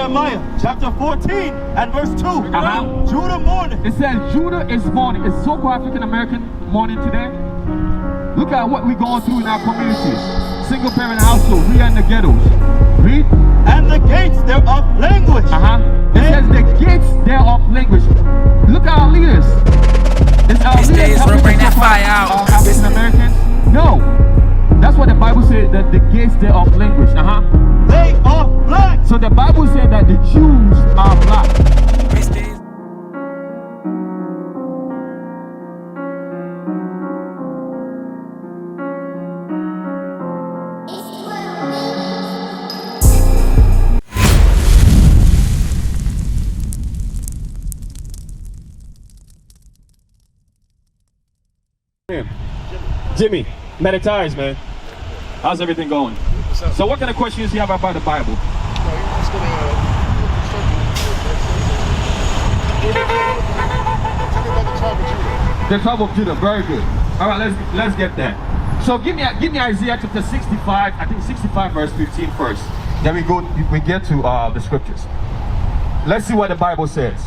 Jeremiah chapter 14 and verse 2. Judah mourneth. It says Judah is mourning. Is so-called African American mourning today? Look at what we're going through in our communities. Single parent household, we are in the ghettos. Read. And the gates thereof languish. It says the gates thereof languish. Look at our leaders. Is our These leaders days we'll bring that fire out. African Americans? No. That's what the Bible says, that the gates thereof languish. They are black. So the Bible said that the Jews are black. These days. Jimmy, many times, man. How's everything going? So what kind of questions do you have about the Bible? The tribe of Judah, very good. All right, let's get that. So give me Isaiah chapter 65, I think 65 verse 15 first. Then we get to the scriptures. Let's see what the Bible says.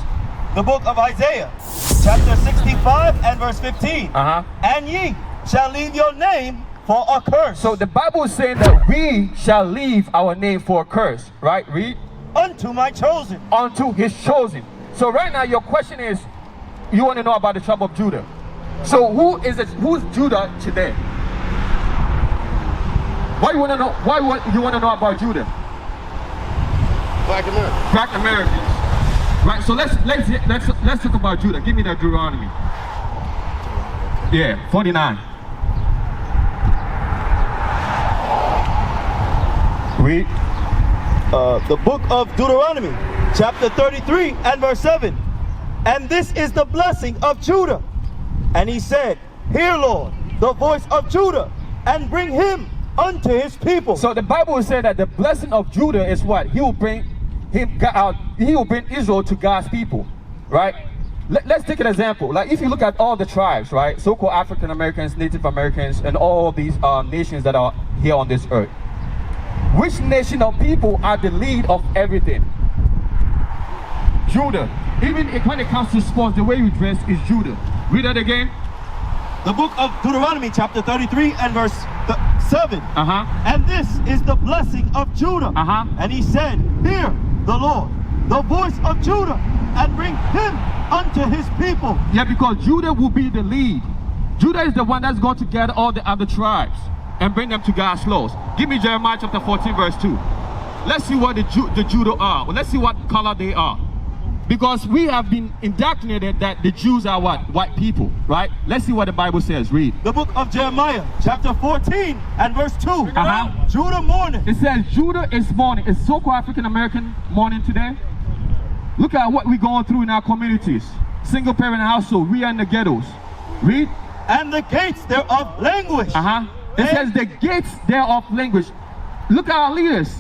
The book of Isaiah chapter 65 and verse 15. And ye shall leave your name for a curse. So the Bible is saying that we shall leave our name for a curse, right? Read. Unto my chosen. Unto his chosen. So right now your question is, you want to know about the tribe of Judah. So who's Judah today? Why you want to know? Why you want to know about Judah? Black Americans. Black Americans. Right. So let's talk about Judah. Give me that Deuteronomy. Yeah, 49. Read. The book of Deuteronomy, chapter 33 and verse 7. And this is the blessing of Judah. And he said, Hear, Lord, the voice of Judah, and bring him unto his people. So the Bible said that the blessing of Judah is what? He will bring Israel to God's people, right? Let's take an example. Like if you look at all the tribes, right? So-called African Americans, Native Americans, and all these nations that are here on this earth. Which nation of people are the lead of everything? Judah. Even when it comes to sports, the way you dress is Judah. Read that again. The book of Deuteronomy chapter 33 and verse 7. And this is the blessing of Judah. And he said, Hear the Lord, the voice of Judah, and bring him unto his people. Yeah, because Judah will be the lead. Judah is the one that's going to gather all the other tribes and bring them to God's laws. Give me Jeremiah chapter 14 verse 2. Let's see what the Judah are. Well, let's see what color they are. Because we have been indoctrinated that the Jews are what? White people, right? Let's see what the Bible says. Read. The book of Jeremiah, chapter 14 and verse 2. Judah mourneth. It says Judah is mourning. Is so-called African American mourning today? Look at what we're going through in our communities. Single parent household, we are in the ghettos. Read. And the gates thereof languish. It says the gates thereof languish. Look at our leaders.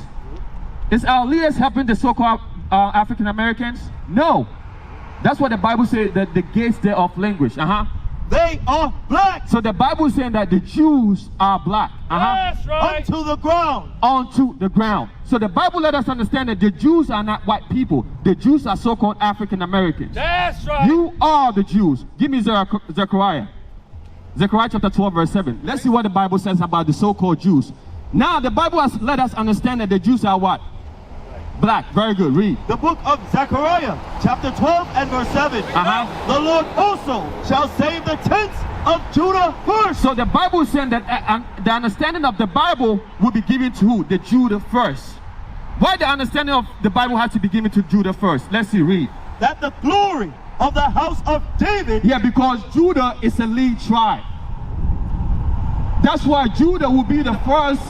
Is our leaders helping the so-called African Americans? No. That's what the Bible says, that the gates thereof languish. They are black. So the Bible is saying that the Jews are black. That's right. Unto the ground. Onto the ground. So the Bible let us understand that the Jews are not white people. The Jews are so-called African Americans. That's right. You are the Jews. Give me Zechariah. Zechariah chapter 12 verse 7. Let's see what the Bible says about the so-called Jews. Now the Bible has let us understand that the Jews are what? Black. Very good. Read. The book of Zechariah chapter 12 and verse 7. The Lord also shall save the tents of Judah first. So the Bible is saying that the understanding of the Bible will be given to who? The Judah first. Why the understanding of the Bible has to be given to Judah first? Let's see. Read. That the glory of the house of David. Yeah, because Judah is a lead tribe. That's why Judah will be the first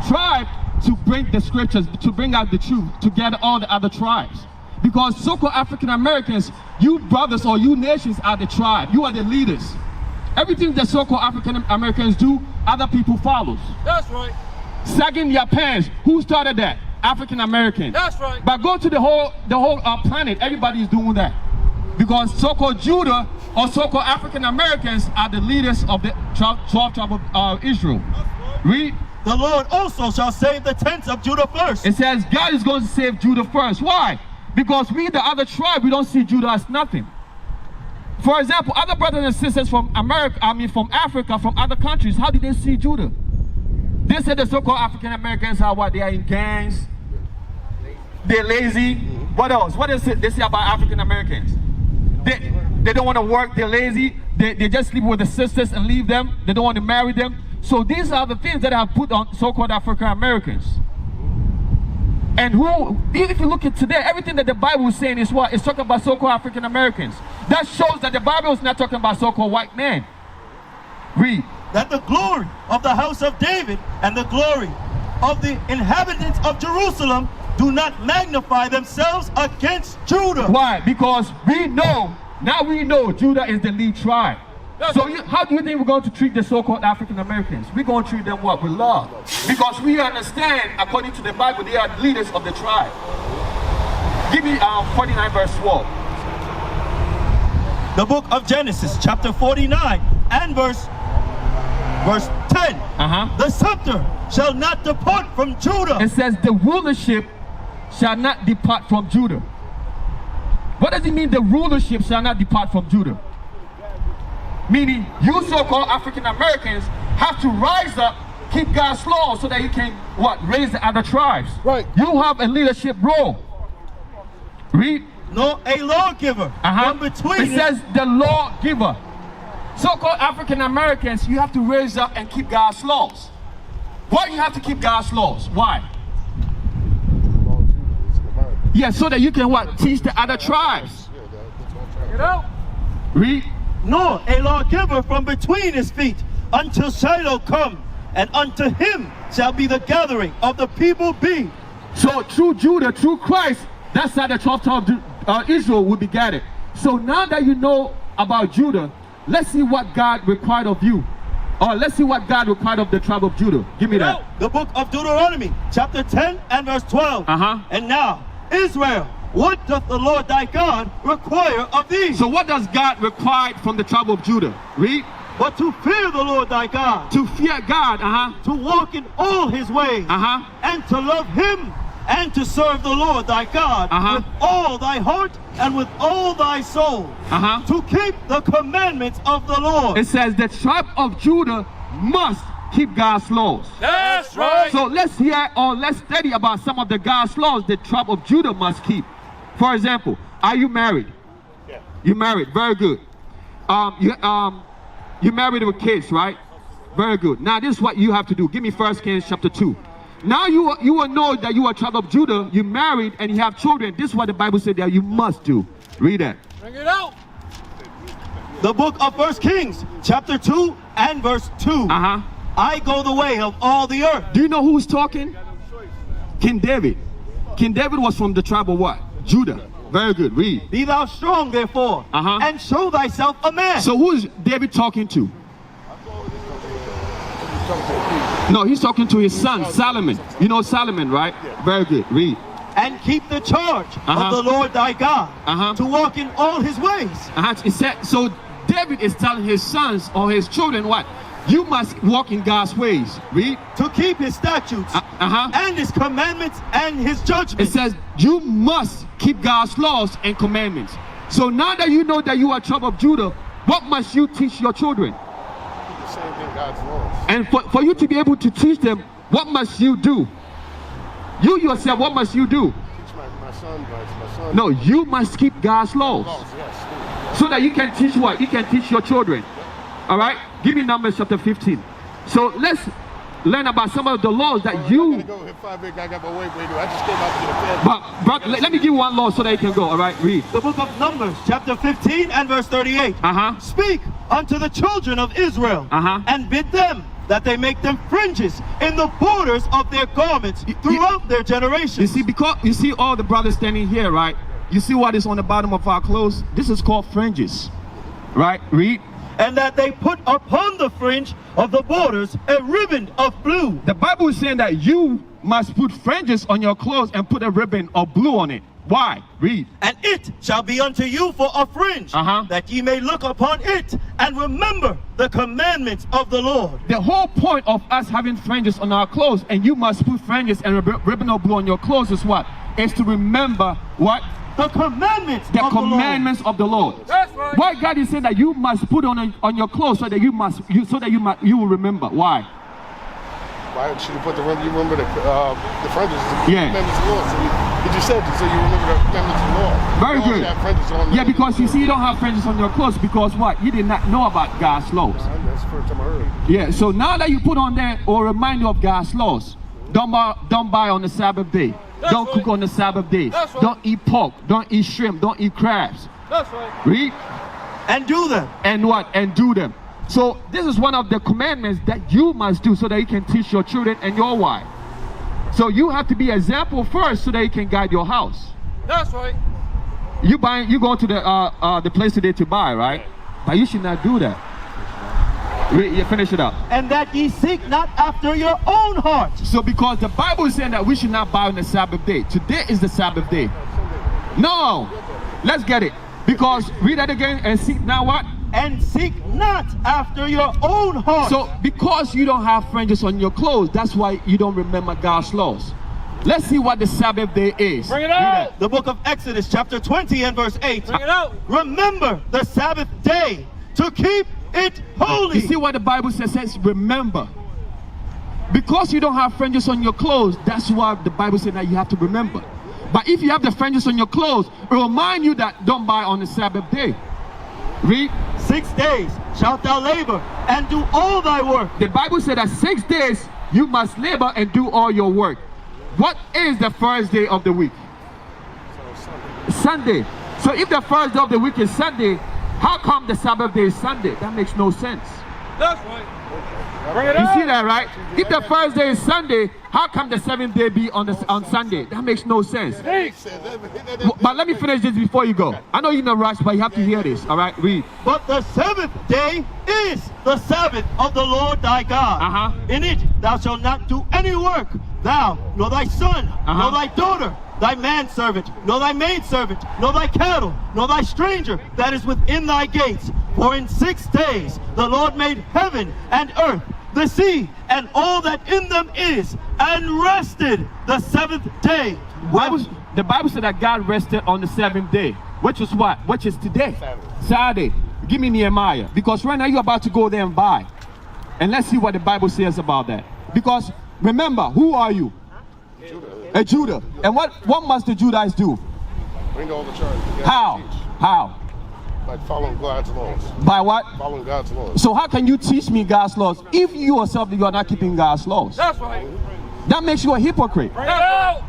tribe to bring the scriptures, to bring out the truth, to gather all the other tribes. Because so-called African Americans, you brothers or you nations are the tribe. You are the leaders. Everything that so-called African Americans do, other people follow. That's right. Sagging their pants, who started that? African American. That's right. But go to the whole planet, everybody is doing that. Because so-called Judah or so-called African Americans are the leaders of the 12 tribe of Israel. Read. the Lord also shall save the tents of Judah first. It says God is going to save Judah first. Why? Because we, the other tribe, we don't see Judah as nothing. For example, other brothers and sisters from America, from Africa, from other countries, how did they see Judah? They said the so-called African Americans are what? They are in gangs. They're lazy. What else? What is it they say about African Americans? They don't want to work. They're lazy. They just sleep with the sisters and leave them. They don't want to marry them. So these are the things that are put on so-called African Americans. And if you look at today, everything that the Bible is saying is what? It's talking about so-called African Americans. That shows that the Bible is not talking about so-called white men. Read. That the glory of the house of David and the glory of the inhabitants of Jerusalem do not magnify themselves against Judah. Why? Because now we know Judah is the lead tribe. So how do you think we're going to treat the so-called African Americans? We're going to treat them what? With love. Because we understand, according to the Bible, they are leaders of the tribe. Give me 49 verse 12. The book of Genesis, chapter 49 and verse 10. The scepter shall not depart from Judah. It says the rulership shall not depart from Judah. What does it mean the rulership shall not depart from Judah? Meaning you so-called African Americans have to rise up, keep God's law so that you can raise the other tribes. Right. You have a leadership role. Read. No, a lawgiver from between. It says the lawgiver. So-called African Americans, you have to raise up and keep God's laws. Why you have to keep God's laws? Why? Yeah, so that you can teach the other tribes. You know? Read. Nor a lawgiver from between his feet until Shiloh come, and unto him shall be the gathering of the people be. So through Judah, through Christ, that's how the 12 tribes of Israel will be gathered. So now that you know about Judah, let's see what God required of you. Or let's see what God required of the tribe of Judah. Give me that. The book of Deuteronomy, chapter 10 and verse 12. And now, Israel, what doth the Lord thy God require of thee? So what does God require from the tribe of Judah? Read. But to fear the Lord thy God. To fear God, to walk in all his ways. And to love him, and to serve the Lord thy God with all thy heart and with all thy soul. To keep the commandments of the Lord. It says the tribe of Judah must keep God's laws. That's right. So let's hear or let's study about some of the God's laws the tribe of Judah must keep. For example, are you married? Yeah. You married, very good. You married with kids, right? Very good. Now this is what you have to do. Give me 1 Kings chapter 2. Now you will know that you are a tribe of Judah, you married and you have children. This is what the Bible said that you must do. Read that. Bring it out. The book of 1 Kings chapter 2 and verse 2. I go the way of all the earth. Do you know who's talking? King David. King David was from the tribe of what? Judah. Very good. Read. Be thou strong, therefore, and show thyself a man. So who is David talking to? No, he's talking to his son, Solomon. You know Solomon, right? Yeah. Very good. Read. And keep the charge of the Lord thy God, to walk in all his ways. It said, so David is telling his sons or his children what? You must walk in God's ways. Read. To keep his statutes and his commandments and his judgments. It says you must keep God's laws and commandments. So now that you know that you are tribe of Judah, what must you teach your children? The same thing, God's laws. And for you to be able to teach them, what must you do? You yourself, what must you do? Teach my son. No, you must keep God's laws. Yes. So that you can teach what? You can teach your children. All right? Give me Numbers chapter 15. So let's learn about some of the laws that you... I got my weight ready. I just came out to the bed. But let me give you one law so that you can go. All right? Read. The book of Numbers chapter 15 and verse 38. Speak unto the children of Israel and bid them that they make them fringes in the borders of their garments throughout their generations. You see, because you see all the brothers standing here, right? You see what is on the bottom of our clothes? This is called fringes. Right? Read. And that they put upon the fringe of the borders a ribbon of blue. The Bible is saying that you must put fringes on your clothes and put a ribbon of blue on it. Why? Read. And it shall be unto you for a fringe, that ye may look upon it and remember the commandments of the Lord. The whole point of us having fringes on our clothes, and you must put fringes and ribbon of blue on your clothes, is what? Is to remember what? The commandments the of commandments the Lord. of the Lord. That's right. Why God is saying that you must put on your clothes so that you will remember. Why? Why should you put you remember the fringes? Yeah. Commandments of the Lord. So you just said so you remember the commandments of the Lord. Very You good. have fringes on Yeah, because you see, you don't have fringes on your clothes because what? You did not know about God's laws. That's the first time I heard. Yeah, so now that you put on there or remind you of God's laws, don't buy on the Sabbath day. That's Don't right. cook on the Sabbath day. That's right. Don't eat pork. Don't eat shrimp. Don't eat crabs. That's right. Read. And do them. And what? And do them. So this is one of the commandments that you must do so that you can teach your children and your wife. So you have to be an example first so that you can guide your house. That's right. You go to the place today to buy, right? But you should not do that. You finish it up. And that ye seek not after your own heart. So because the Bible is saying that we should not buy on the Sabbath day. Today is the Sabbath day. No. Let's get it. Because read that again and seek now what? And seek not after your own heart. So because you don't have fringes on your clothes, that's why you don't remember God's laws. Let's see what the Sabbath day is. Bring it out. The book of Exodus chapter 20 and verse 8. Bring it out. Remember the Sabbath day to keep it holy. You see what the Bible says? Remember. Because you don't have fringes on your clothes, that's why the Bible says that you have to remember. But if you have the fringes on your clothes, it will remind you that don't buy on the Sabbath day. Read. 6 days shalt thou labor and do all thy work. The Bible said that 6 days you must labor and do all your work. What is the first day of the week? Sunday. So if the first day of the week is Sunday, how come the Sabbath day is Sunday? That makes no sense. That's right. Bring it You out. see that, right? If the first day is Sunday, how come the seventh day be on Sunday? That makes no sense. But let me finish this before you go. I know you're in a rush, but you have to hear this. All right, read. But the seventh day is the Sabbath of the Lord thy God. In it thou shalt not do any work, thou, nor thy son, nor thy daughter, thy manservant, nor thy maidservant, nor thy cattle, nor thy stranger that is within thy gates. For in 6 days the Lord made heaven and earth, the sea, and all that in them is, and rested the seventh day. The Bible said that God rested on the seventh day, which is what? Which is today. Saturday. Give me Nehemiah, because right now you're about to go there and buy. And let's see what the Bible says about that. Because remember, who are you? A Judah. And what must the Judites do? Bring all the charges. How? By following God's laws. By what? Following God's laws. So how can you teach me God's laws if you yourself you are not keeping God's laws? That's right. That makes you a hypocrite. Bring it out.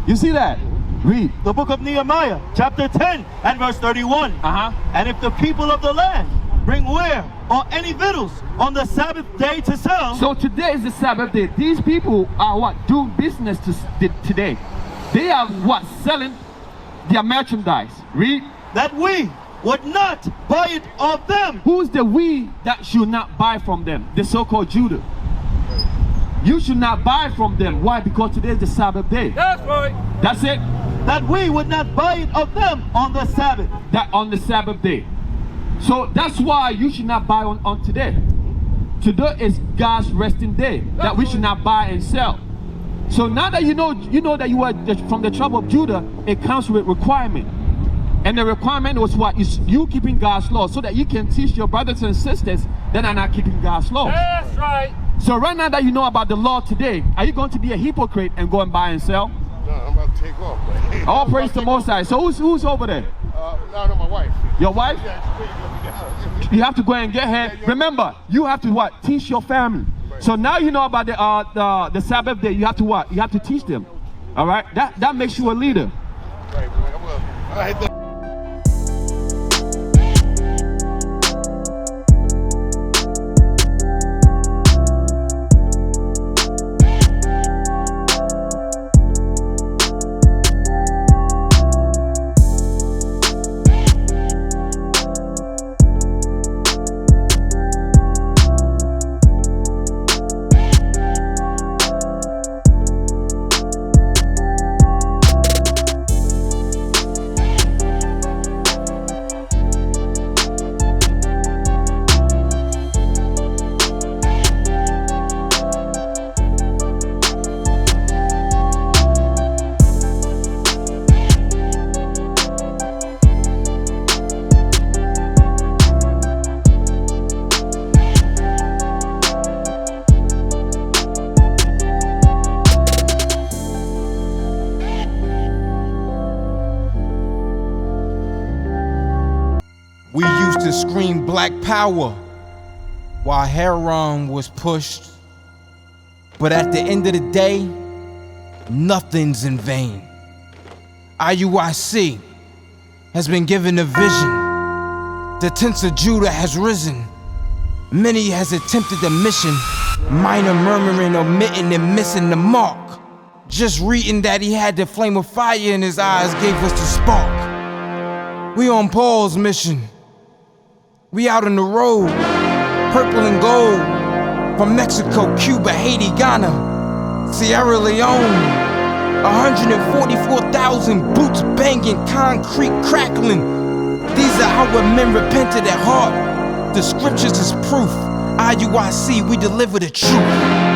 You see that? Read. The book of Nehemiah, chapter 10 and verse 31. And if the people of the land bring ware or any victuals on the Sabbath day to sell. So today is the Sabbath day. These people are what? Doing business today. They are what? Selling their merchandise. Read. That we would not buy it of them. Who's the we that should not buy from them? The so-called Judah. You should not buy from them. Why? Because today is the Sabbath day. That's right. That's it. That we would not buy it of them on the Sabbath. That on the Sabbath day. So that's why you should not buy on today. Today is God's resting day that we should not buy and sell. So now that you know that you are from the tribe of Judah, it comes with requirement. And the requirement was what? Is you keeping God's laws so that you can teach your brothers and sisters that are not keeping God's laws. That's right. So right now that you know about the law today, are you going to be a hypocrite and go and buy and sell? No, I'm about to take off. All praise to Most High. So who's over there? No, my wife. Your wife? You have to go and get her. Remember, you have to what? Teach your family. So now you know about the Sabbath day. You have to what? You have to teach them. All right? That makes you a leader. Right, well, I hit the We used to scream black power while Heron was pushed. But at the end of the day, nothing's in vain. IUIC has been given a vision. The tents of Judah has risen. Many has attempted the mission, minor murmuring, omitting, and missing the mark. Just reading that he had the flame of fire in his eyes gave us the spark. We on Paul's mission. We out on the road, purple and gold, from Mexico, Cuba, Haiti, Ghana, Sierra Leone. 144,000 boots banging, concrete crackling. These are our men repented at heart. The scriptures is proof. IUIC, we deliver the truth.